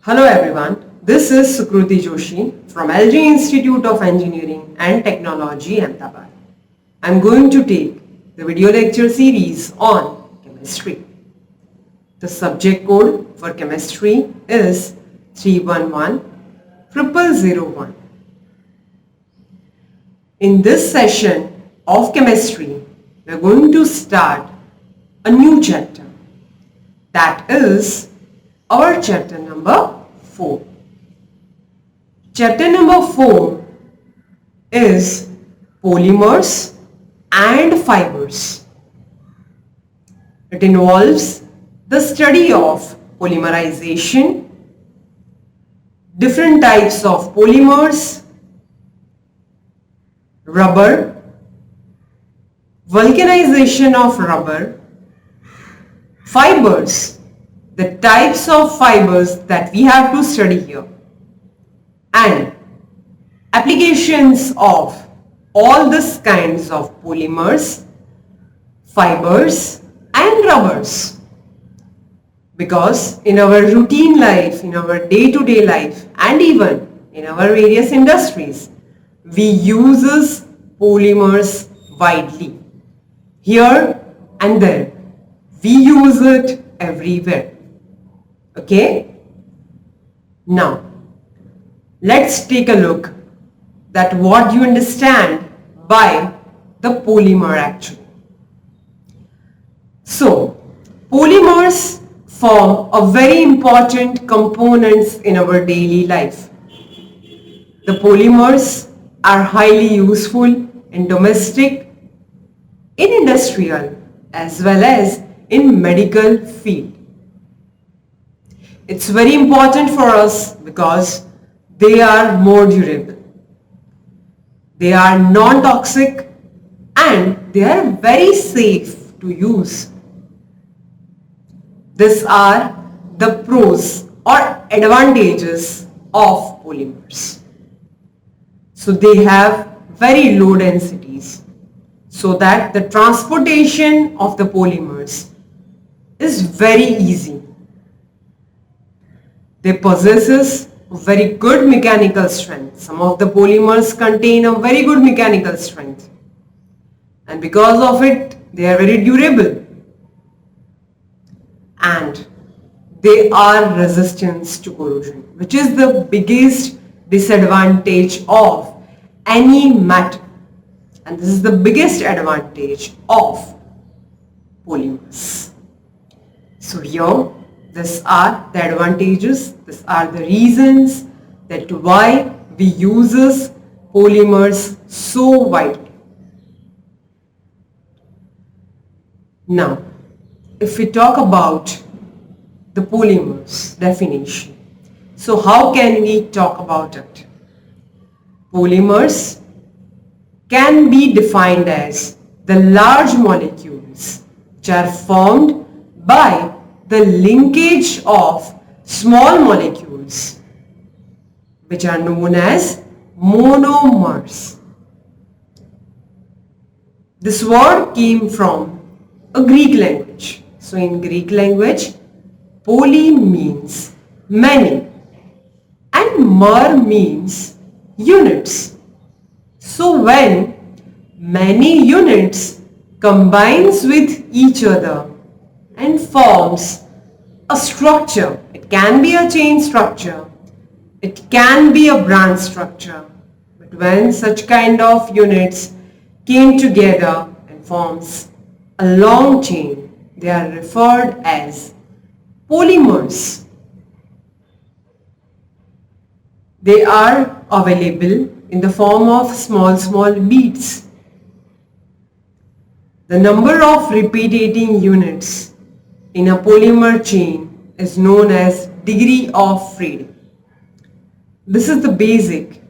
Hello everyone, this is Sukruti Joshi from LG Institute of Engineering and Technology, Ahmedabad. I am going to take the video lecture series on chemistry. The subject code for chemistry is 3110001. In this session of chemistry, we are going to start a new chapter, that is our chapter number 4. Chapter number 4 is polymers and fibers. It involves the study of polymerization, different types of polymers, rubber, vulcanization of rubber, fibers, the types of fibers that we have to study here, and applications of all these kinds of polymers, fibers and rubbers. Because in our routine life, in our day-to-day life and even in our various industries, we use polymers widely. Here and there, we use it everywhere. Okay? Now, let's take a look at what you understand by the polymer actually. So, polymers form a very important components in our daily life. The polymers are highly useful in domestic, in industrial as well as in medical field. It's very important for us because they are more durable. They are non-toxic and they are very safe to use. These are the pros or advantages of polymers. So they have very low densities so that the transportation of the polymers is very easy. They possess very good mechanical strength. Some of the polymers contain a very good mechanical strength, and because of it they are very durable and they are resistant to corrosion, which is the biggest disadvantage of any metal, and this is the biggest advantage of polymers. So here, these are the advantages, these are the reasons that why we use polymers so widely. Now, if we talk about the polymers definition, so how can we talk about it? Polymers can be defined as the large molecules which are formed by the linkage of small molecules which are known as monomers. This word came from a Greek language. So in Greek language, poly means many and mer means units. So when many units combines with each other and forms a structure, it can be a chain structure, it can be a branch structure, but when such kind of units came together and forms a long chain, they are referred as polymers. They are available in the form of small beads. The number of repeating units in a polymer chain is known as degree of freedom. This is the basic.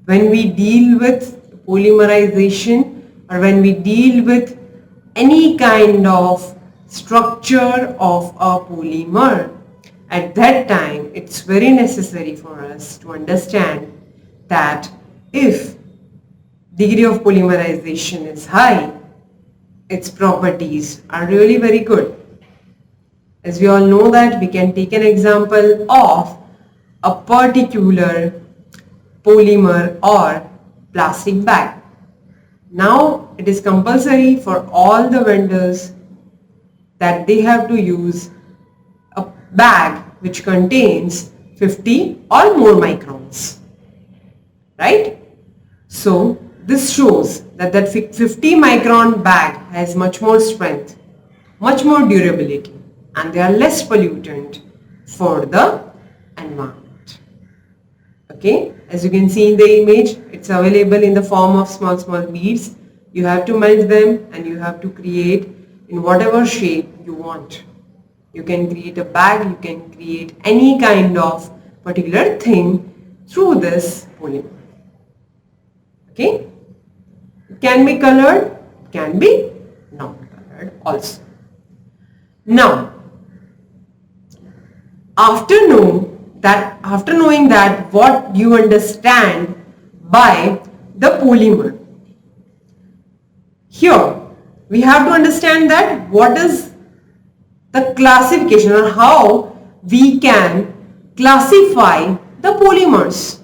When we deal with polymerization or when we deal with any kind of structure of a polymer, at that time it's very necessary for us to understand that if degree of polymerization is high, its properties are really very good. As we all know that, we can take an example of a particular polymer or plastic bag. Now it is compulsory for all the vendors that they have to use a bag which contains 50 or more microns, right? So this shows that 50 micron bag has much more strength, much more durability, and they are less pollutant for the environment. Okay, as you can see in the image, it's available in the form of small beads. You have to melt them and you have to create in whatever shape you want. You can create a bag, you can create any kind of particular thing through this polymer. Okay, it can be colored, it can be not colored also. Now, after knowing that what you understand by the polymer, here we have to understand that what is the classification or how we can classify the polymers,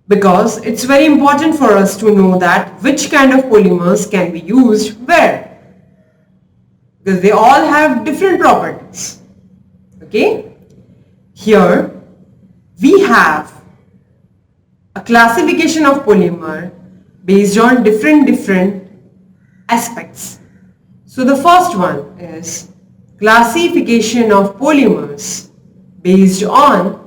because it's very important for us to know that which kind of polymers can be used where, because they all have different properties. Okay, here we have a classification of polymer based on different aspects. So the first one is classification of polymers based on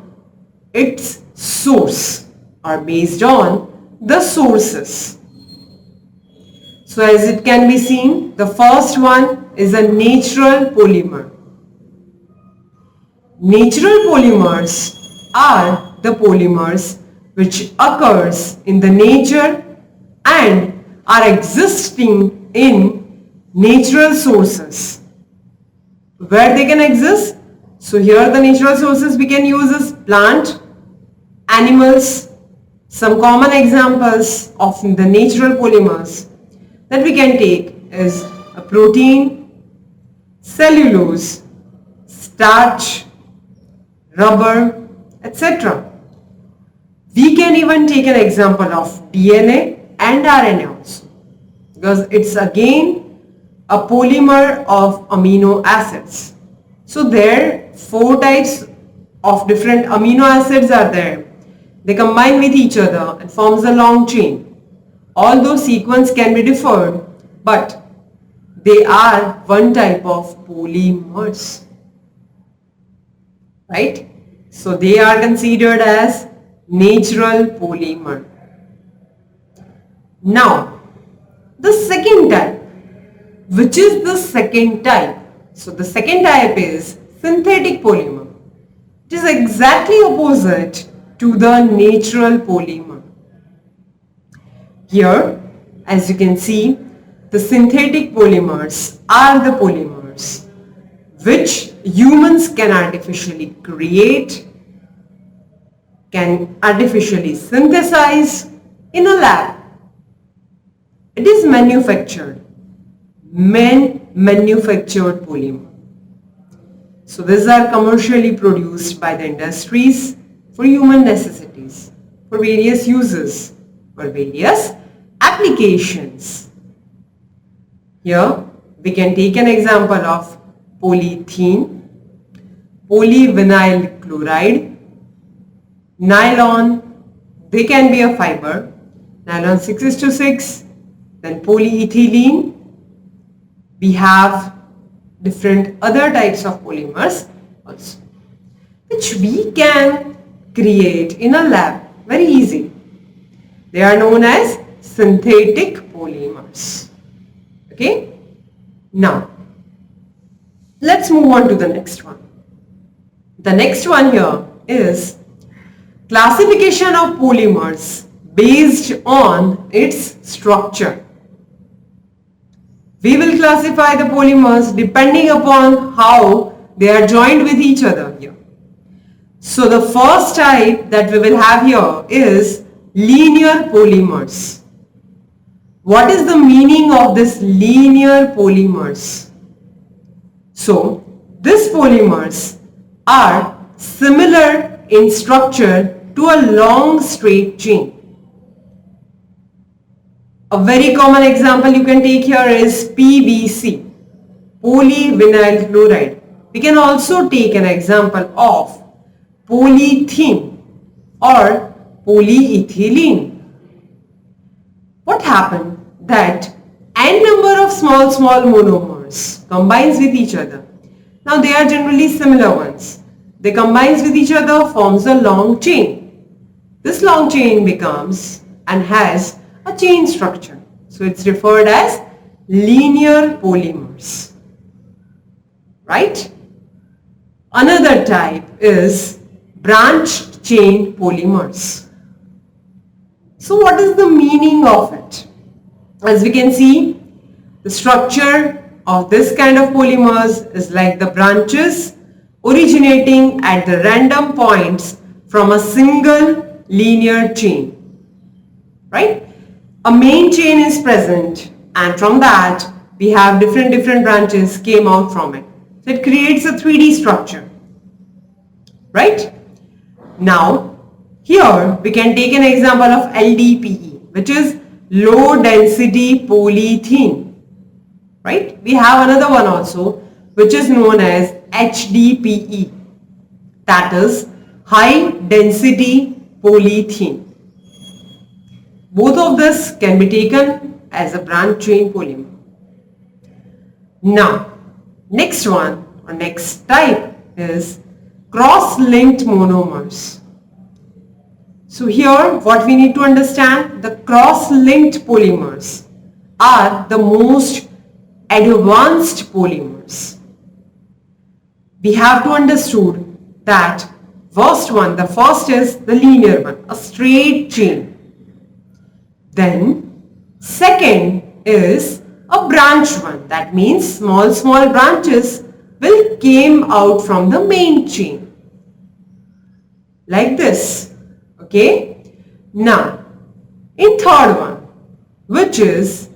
its source or based on the sources. So as it can be seen, the first one is a natural polymer. Natural polymers are the polymers which occurs in the nature and are existing in natural sources. Where they can exist? So here the natural sources we can use is plant, animals. Some common examples of the natural polymers that we can take is a protein, cellulose, starch, rubber, etc. We can even take an example of DNA and RNA also, because it's again a polymer of amino acids. So there 4 types of different amino acids are there. They combine with each other and forms a long chain. Although sequence can be differed, but they are one type of polymers, right? So they are considered as natural polymer. Now, the second type. Which is the second type? So the second type is synthetic polymer. It is exactly opposite to the natural polymer. Here, as you can see, the synthetic polymers are the polymers which humans can artificially create, can artificially synthesize in a lab. It is manufactured polymer. So these are commercially produced by the industries for human necessities, for various uses, for various applications. Here we can take an example of polyethylene, polyvinyl chloride, nylon. They can be a fiber, nylon 6:6, then polyethylene. We have different other types of polymers also, which we can create in a lab very easily. They are known as synthetic polymers. Okay. Now, let's move on to the next one. The next one here is classification of polymers based on its structure. We will classify the polymers depending upon how they are joined with each other here. So the first type that we will have here is linear polymers. What is the meaning of this linear polymers? So these polymers are similar in structure to a long straight chain. A very common example you can take here is PVC, polyvinyl chloride. We can also take an example of polythene or polyethylene. What happened that n number of small monomers combines with each other. Now they are generally similar ones. They combines with each other, forms a long chain. This long chain becomes and has a chain structure. So it's referred as linear polymers. Right? Another type is branched chain polymers. So what is the meaning of it? As we can see, the structure of this kind of polymers is like the branches originating at the random points from a single linear chain. Right? A main chain is present and from that we have different branches came out from it. So it creates a 3D structure. Right? Now, here we can take an example of LDPE, which is low density polyethylene. Right? We have another one also, which is known as HDPE, that is high density polyethylene. Both of this can be taken as a branch chain polymer. Now, next one or next type is cross-linked monomers. So here what we need to understand, the cross-linked polymers are the most advanced polymers. We have to understood that the first is the linear one, a straight chain. Then second is a branch one, that means small branches will came out from the main chain like this. Okay. Now in third one, which is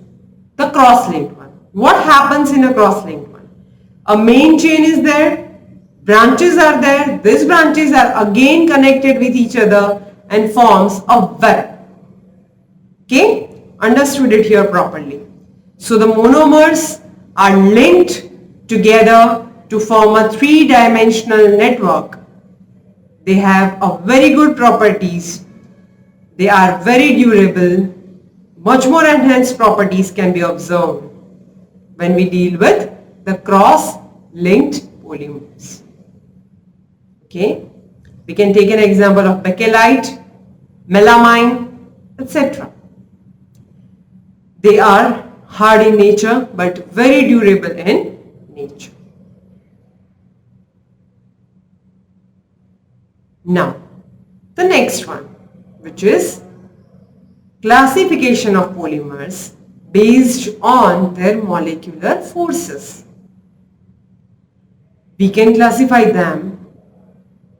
the cross-linked one. What happens in a cross-linked one? A main chain is there, branches are there, these branches are again connected with each other and forms a web. Okay, understood it here properly. So the monomers are linked together to form a three-dimensional network. They have a very good properties. They are very durable. Much more enhanced properties can be observed when we deal with the cross-linked polymers. Okay, we can take an example of bakelite, melamine, etc. They are hard in nature but very durable in nature. Now, the next one, which is classification of polymers based on their molecular forces. We can classify them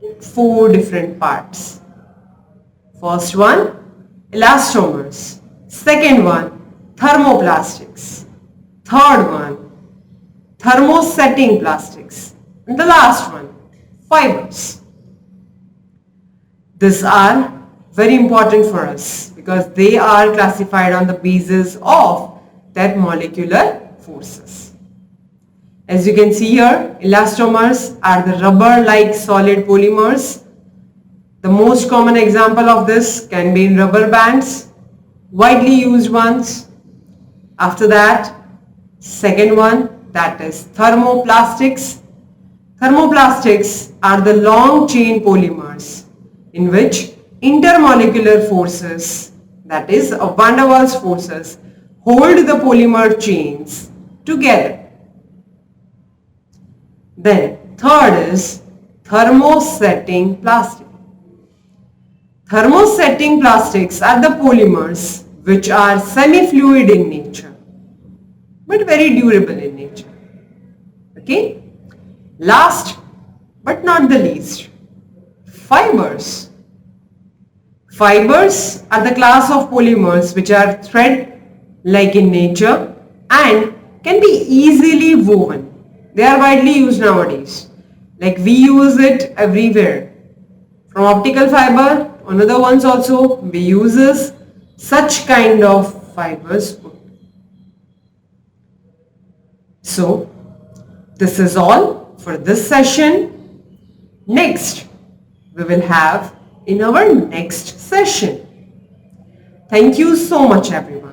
in 4 different parts. First one, elastomers. Second one, thermoplastics. Third one, thermosetting plastics. And the last one, fibers. These are very important for us because they are classified on the basis of their molecular forces. As you can see here, elastomers are the rubber-like solid polymers. The most common example of this can be in rubber bands, widely used ones. After that, second one, that is thermoplastics. Thermoplastics are the long chain polymers in which intermolecular forces, that is van der Waals forces, hold the polymer chains together. Then third is thermosetting plastic. Thermosetting plastics are the polymers which are semi-fluid in nature but very durable in nature. Okay. Last but not the least, fibers. Fibers are the class of polymers which are thread-like in nature and can be easily woven. They are widely used nowadays. Like we use it everywhere. From optical fiber, another ones also, we uses such kind of fibers. So, this is all for this session. Next, we will have in our next session. Thank you so much everyone.